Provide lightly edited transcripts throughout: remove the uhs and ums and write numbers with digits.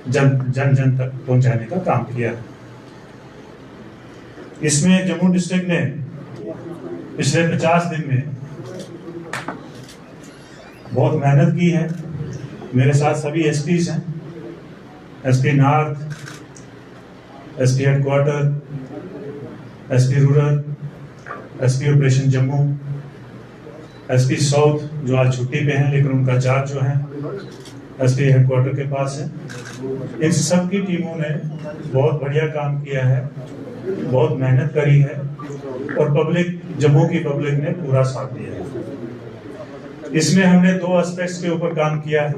जन जन तक पहुंचाने का काम किया है। इसमें जम्मू डिस्ट्रिक्ट ने पिछले 50 दिन में बहुत मेहनत की है। मेरे साथ सभी एसपीज हैं, SP north, SP headquarter, SP rural, SP operation Jammu, SP south जो आज छुट्टी पे हैं लेकिन उनका चार्ज जो है एसपी हेडक्वार्टर के पास है। इन सब की टीमों ने बहुत बढ़िया काम किया है, बहुत मेहनत करी है और पब्लिक, जम्मू की पब्लिक ने पूरा साथ दिया है। इसमें हमने 2 एस्पेक्ट्स के ऊपर काम किया है,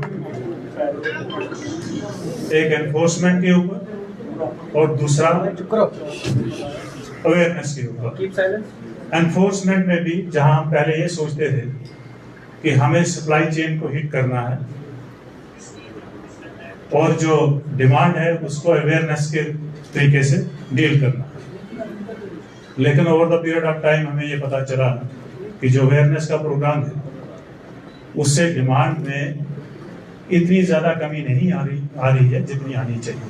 एक एनफोर्समेंट के ऊपर और दूसरा अवेयरनेस के ऊपर। एनफोर्समेंट में भी जहां हम पहले ये सोचते थे कि हमें सप्लाई चेन को हिट करना है और जो डिमांड है उसको अवेयरनेस के तरीके से डील करना है, लेकिन over the period of time हमें ये पता चला कि जो अवेयरनेस का प्रोग्राम है उससे डिमांड में इतनी ज्यादा कमी नहीं आ रही है जितनी आनी चाहिए।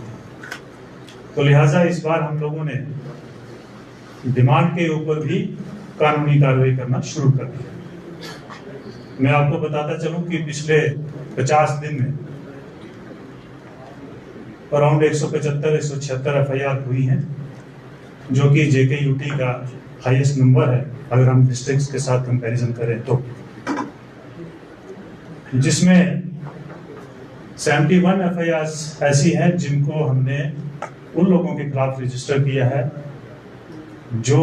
तो लिहाजा इस बार हम लोगों ने डिमांड के ऊपर भी कानूनी कार्रवाई करना शुरू कर दिया। मैं आपको बताता चलूं कि पिछले 50 दिन में अराउंड 175-176 एफआईआर हुई हैं, जो कि जेकेयूटी का हाईएस्ट नंबर है अगर हम डिस्ट्रिक्ट्स के साथ कंपैरिजन करें तो, जिसमें 71 एफआईआर ऐसी हैं जिनको हमने उन लोगों के खिलाफ रजिस्टर किया है जो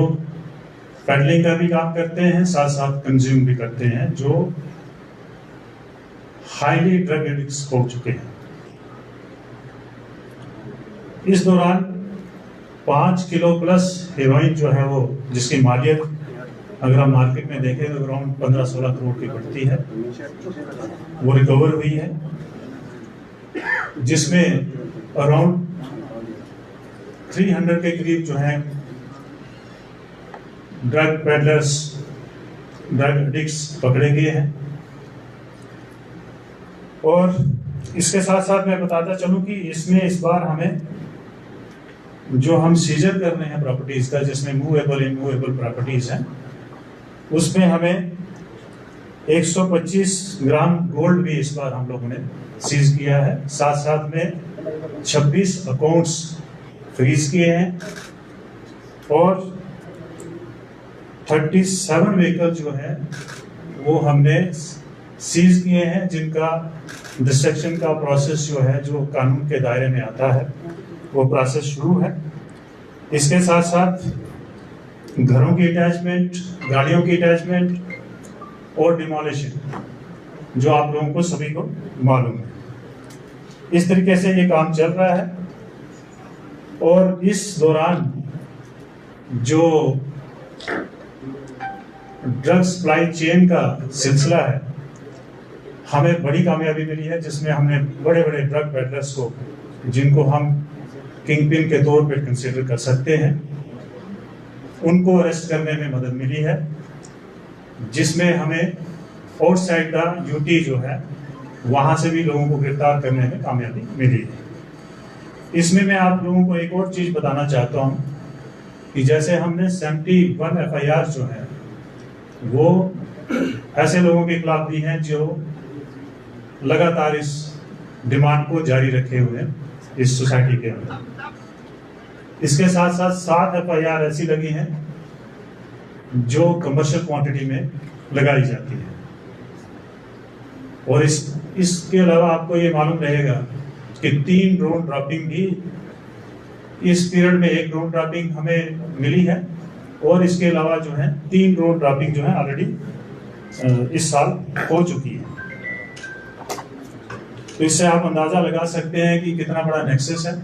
पेडलिंग का भी काम करते हैं, साथ साथ कंज्यूम भी करते हैं, जो हाईली ड्रग एडिक्ट्स हो चुके हैं। इस दौरान 5 किलो प्लस हेरोइन जो है वो, जिसकी मालियत अगर हम मार्केट में देखें तो अराउंड 15-16 करोड़ की बढ़ती है, वो रिकवर हुई है, जिसमें अराउंड 300 के करीब जो है ड्रग पेडलर्स, ड्रग एडिक्ट्स पकड़े गए हैं। और इसके साथ साथ मैं बताता चलूं कि इसमें इस बार हमें जो हम सीजर कर रहे हैं प्रॉपर्टीज का, जिसमें मूवेबल इमूवेबल प्रॉपर्टीज हैं, उसमें हमें 125 ग्राम गोल्ड भी इस बार हम लोगों ने सीज किया है। साथ साथ में 26 अकाउंट्स फ्रीज किए हैं और 37 व्हीकल जो है वो हमने सीज किए हैं, जिनका डिस्ट्रक्शन का प्रोसेस जो है, जो कानून के दायरे में आता है, वो प्रोसेस शुरू है। इसके साथ साथ घरों की अटैचमेंट, गाड़ियों की अटैचमेंट और डिमोलिशन, जो आप लोगों को सभी को मालूम है। इस तरीके से ये काम चल रहा है। और इस दौरान जो ड्रग सप्लाई चेन का सिलसिला है, हमें बड़ी कामयाबी मिली है, जिसमें हमने बड़े बड़े ड्रग पेडलर्स को, जिनको हम किंग पिन के तौर पर कंसीडर कर सकते हैं, उनको अरेस्ट करने में मदद मिली है, जिसमें हमें आउटसाइड का यूटी जो है वहां से भी लोगों को गिरफ्तार करने में कामयाबी मिली है। इसमें मैं आप लोगों को एक और चीज बताना चाहता हूं कि जैसे हमने 71 एफआईआर जो है वो ऐसे लोगों के खिलाफ दी हैं जो लगातार इस डिमांड को जारी रखे हुए हैं इस सोसाइटी के अंदर। इसके साथ साथ 7 एफआईआर ऐसी लगी हैं जो कमर्शियल क्वांटिटी में लगाई जाती है। और इसके अलावा आपको ये मालूम रहेगा कि 3 ड्रोन ड्रॉपिंग भी इस पीरियड में, 1 ड्रोन ड्रॉपिंग हमें मिली है और इसके अलावा जो है 3 ड्रोन ड्रॉपिंग जो है ऑलरेडी इस साल हो चुकी है। तो इससे आप अंदाजा लगा सकते हैं कि कितना बड़ा नेक्सस है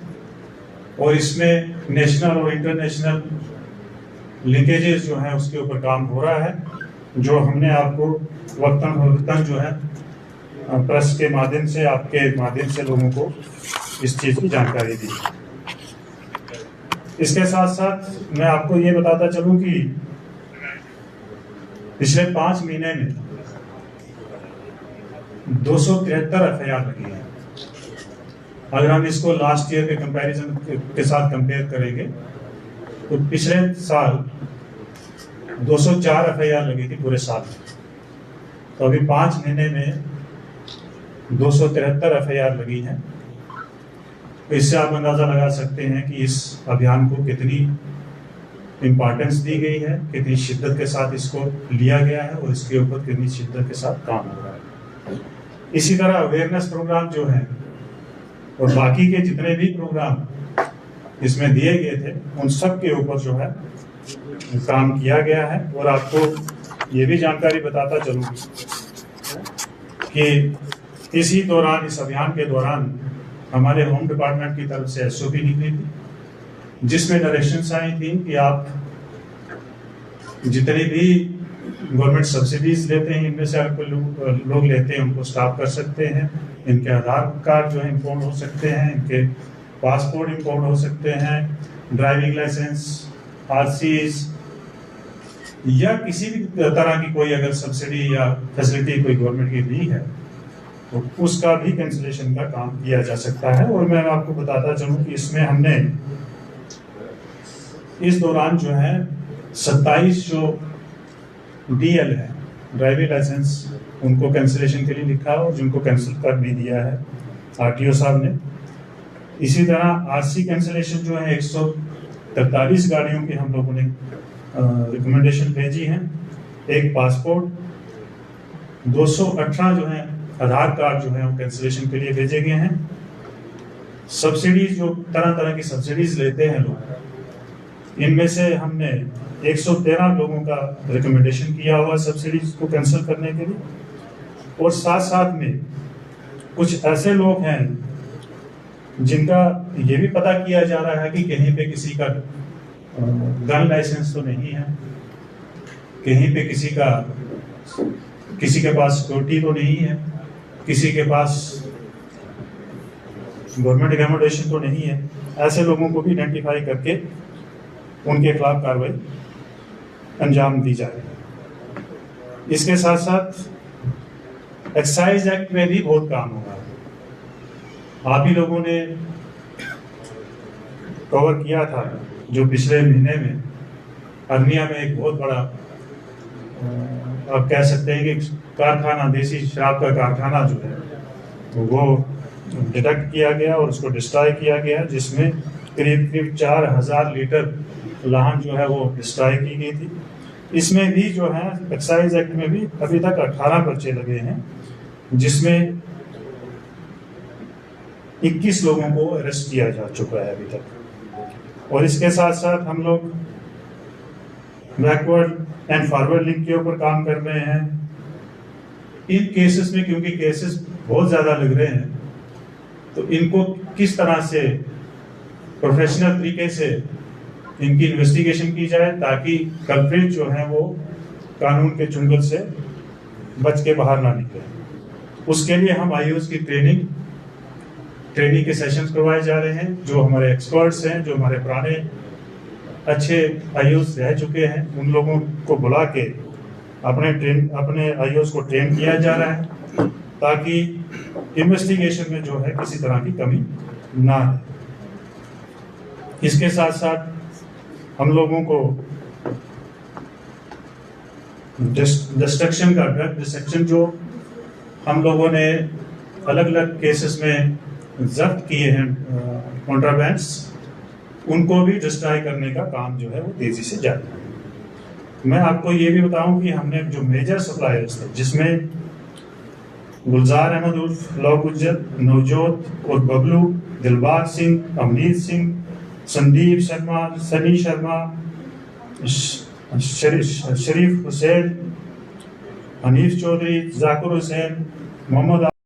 और इसमें नेशनल और इंटरनेशनल लिंकेजेस जो है उसके ऊपर काम हो रहा है, जो हमने आपको वक्तन फवक्तन जो है प्रेस के माध्यम से, आपके माध्यम से लोगों को इस चीज की जानकारी दी। इसके साथ साथ मैं आपको ये बताता चलूं कि पिछले 5 महीने में 273 एफआईआर लगी है अगर हम इसको लास्ट ईयर के कंपैरिजन के साथ कंपेयर करेंगे तो पिछले साल 204 एफआईआर लगी थी पूरे साल में, तो अभी 5 महीने में 273 एफआईआर लगी हैं। तो इससे आप अंदाजा लगा सकते हैं कि इस अभियान को कितनी इम्पोर्टेंस दी गई है, कितनी शिद्दत के साथ इसको लिया गया है और इसके ऊपर कितनी शिद्दत के साथ काम हो रहा है। इसी तरह अवेयरनेस प्रोग्राम जो है और बाकी के जितने भी प्रोग्राम इसमें दिए गए थे उन सब के ऊपर जो है काम किया गया है। और आपको ये भी जानकारी बताता चलूँ कि इसी दौरान, इस अभियान के दौरान हमारे होम डिपार्टमेंट की तरफ से एसओपी निकली थी, जिसमें डायरेक्शंस आई थी कि आप जितनी भी गवर्नमेंट सब्सिडीज लेते हैं, इनमें से आपको लोग लेते हैं उनको स्टॉप कर सकते हैं, इनके आधार कार्ड जो है इम्पोर्ट हो सकते हैं, इनके पासपोर्ट इम्पोर्ट हो सकते हैं, ड्राइविंग लाइसेंस, आरसीज या किसी भी तरह की कोई अगर सब्सिडी या फैसिलिटी कोई गवर्नमेंट की दी है तो उसका भी कैंसिलेशन का काम किया जा सकता है। और मैं आपको बताता चलूं कि इसमें हमने इस दौरान जो है 27 जो डीएल है, ड्राइविंग लाइसेंस, उनको कैंसिलेशन के लिए लिखा और जिनको कैंसिल कर भी दिया है आरटीओ साहब ने। इसी तरह आरसी कैंसिलेशन जो है 143 गाड़ियों की हम लोगों ने रिकमेंडेशन भेजी है। एक पासपोर्ट, 218 जो है आधार कार्ड जो है वो कैंसिलेशन के लिए भेजे गए हैं। सब्सिडीज, जो तरह तरह की सब्सिडीज लेते हैं लोग, इनमें से हमने 113 लोगों का रिकमेंडेशन किया हुआ सब्सिडीज को कैंसिल करने के लिए। और साथ साथ में कुछ ऐसे लोग हैं जिनका ये भी पता किया जा रहा है कि कहीं पे किसी का गन लाइसेंस तो नहीं है, कहीं पे किसी के पास सिक्योरिटी तो नहीं है, किसी के पास गवर्नमेंट एकोमोडेशन तो नहीं है। ऐसे लोगों को भी आइडेंटिफाई करके उनके खिलाफ कार्रवाई अंजाम दी जाए। इसके साथ साथ एक्साइज एक्ट में भी बहुत काम होगा। आप ही लोगों ने कवर किया था जो पिछले महीने में अर्निया में एक बहुत बड़ा, आप कह सकते हैं कि कारखाना, देसी शराब का कारखाना जो है वो डिटेक्ट किया गया और उसको डिस्ट्रॉय किया गया, जिसमें करीब 4000 लीटर लाहन जो है वो डिस्ट्रॉय की गई थी। इसमें भी जो है एक्साइज एक्ट में भी अभी तक 18 पर्चे लगे हैं, जिसमें 21 लोगों को अरेस्ट किया जा चुका है अभी तक। और इसके साथ साथ हम लोग बैकवर्ड एंड फॉरवर्ड लिंक के ऊपर काम कर रहे हैं। इन केसेस में, क्योंकि केसेस बहुत ज़्यादा लग रहे हैं, तो इनको किस तरह से प्रोफेशनल तरीके से इनकी इन्वेस्टिगेशन की जाए ताकि कल्प्रिट जो है वो कानून के चुंगल से बच के बाहर ना निकले। उसके लिए हम आईओएस की ट्रेनिंग के सेशंस करवाए जा रहे हैं। जो हमारे एक्सपर्ट्स हैं, जो हमारे पुराने अच्छे आईओएस रह चुके हैं, उन लोगों को बुला के अपने आईओएस को ट्रेन किया जा रहा है ताकि इन्वेस्टिगेशन में जो है किसी तरह की कमी ना है। इसके साथ साथ हम लोगों को डिस्ट्रक्शन का, ड्रग डिस्ट्रक्शन जो हम लोगों ने अलग अलग केसेस में जब्त किए हैं कॉन्ट्राबैंड्स, उनको भी डिस्ट्रॉय करने का काम जो है वो तेजी से जारी है। मैं आपको ये भी बताऊं कि हमने जो मेजर सप्लायर्स थे, जिसमें गुलजार अहमद उर्फ लौ गुज्जर, नवजोत और बबलू, दिलबाग सिंह, अमनीत सिंह, संदीप शर्मा, सनी शर्मा, शरीफ हुसैन, हनीफ चौधरी, जाकिर हुसैन, मोहम्मद